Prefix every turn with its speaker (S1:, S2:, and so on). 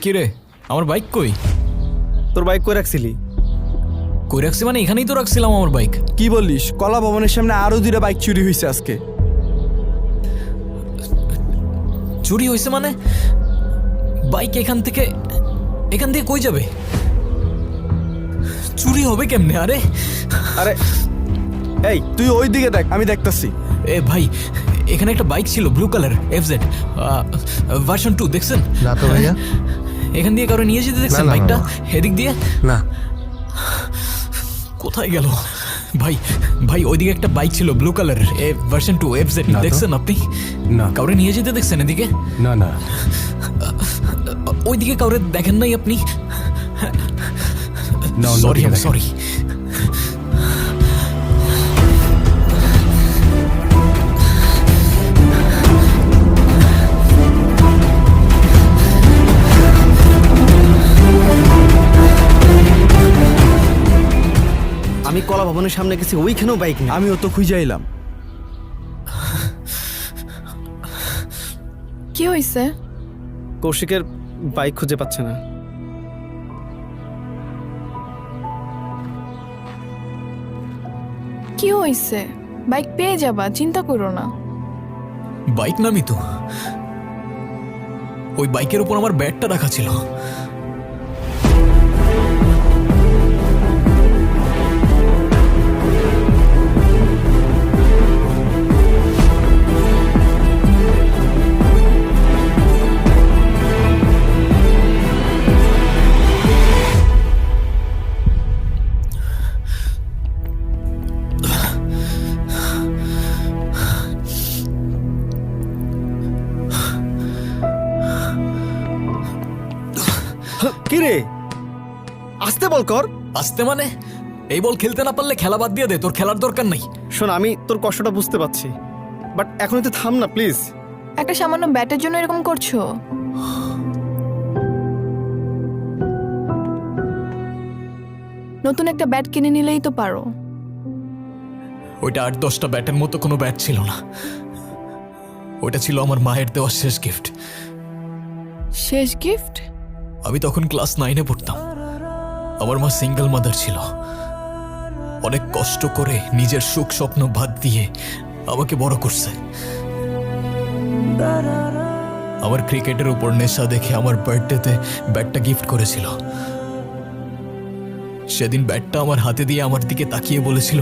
S1: কি রে, আমার বাইক কই?
S2: তোর বাইক কই রাখছিলি?
S1: কই রাখছি মানে এখানেই তো রাখছিলাম আমার বাইক।
S3: কি বললিস? কলা ভবনের সামনে আরো 2টা বাইক চুরি হয়েছে আজকে।
S1: চুরি হয়েছে মানে? বাইক এখান থেকে কই যাবে? চুরি হবে কেমনে? আরে
S3: আরে এই তুই ওই দিকে দেখ, আমি দেখতাছি।
S1: এ ভাই, এখানে একটা বাইক ছিল ব্লু কালার এফজেড ভার্সন 2, দেখছেন?
S4: না তো ভাইয়া।
S1: এখান দিয়ে কারো নিয়ে যেতে দেখছেন
S4: না, না,
S1: বাইকটা?
S4: না।
S1: এদিক দিয়ে
S4: না
S1: কোথায় গেল? ভাই ভাই, ওইদিকে একটা বাইক ছিল ব্লু কালার ভার্সন 2 এফজেড,
S4: না তো।
S1: দেখছেন আপনি?
S4: না
S1: কাউরে নিয়ে যেতে দেখছেন এদিকে?
S4: না না
S1: ওইদিকে কাউরে দেখেন নাই আপনি?
S4: না,
S1: সরি,
S4: অন্যদিকে দেখেন।
S1: সরি।
S2: আমি কলা ভবনের সামনে গেছি, ওইখানেও বাইক নেই।
S3: আমিও তো খুঁজে এলাম।
S5: কি হয়েছে?
S2: কৌশিকের বাইক খুঁজে পাচ্ছে না।
S5: কি হয়েছে? বাইক পেয়ে যাবা, চিন্তা করো না।
S1: বাইক নামি তো, ওই বাইকের উপর আমার ব্যাগটা রাখা ছিল।
S2: কি রে, আসতে বল কর।
S1: আসতে মানে? এই বল খেলতে না পারলে খেলা বাদ দিয়ে দে, তোর খেলার দরকার নাই।
S2: শোন, আমি তোর কষ্টটা বুঝতে পারছি, বাট এখন তুই থাম না প্লিজ।
S5: একটা সামান্য ব্যাটের জন্য এরকম করছো? নতুন একটা ব্যাট কিনে নিলেই তো পারো।
S1: ওইটা 8-10টা ব্যাটের মতো কোনো ব্যাট ছিল না, ওটা ছিল আমার মায়ের দেওয়া শেষ গিফট।
S5: শেষ গিফট?
S1: আমি তখন ক্লাস 9-এ পড়তাম। আমার মা সিঙ্গেল মাদার ছিল, অনেক কষ্ট করে নিজের সুখ স্বপ্ন বাদ দিয়ে আমাকে বড় করছে। আমার ক্রিকেটের উপর নেশা দেখে আমার বার্থডেতে ব্যাটটা গিফট করেছিল। সেদিন ব্যাটটা আমার হাতে দিয়ে আমার দিকে তাকিয়ে বলেছিল,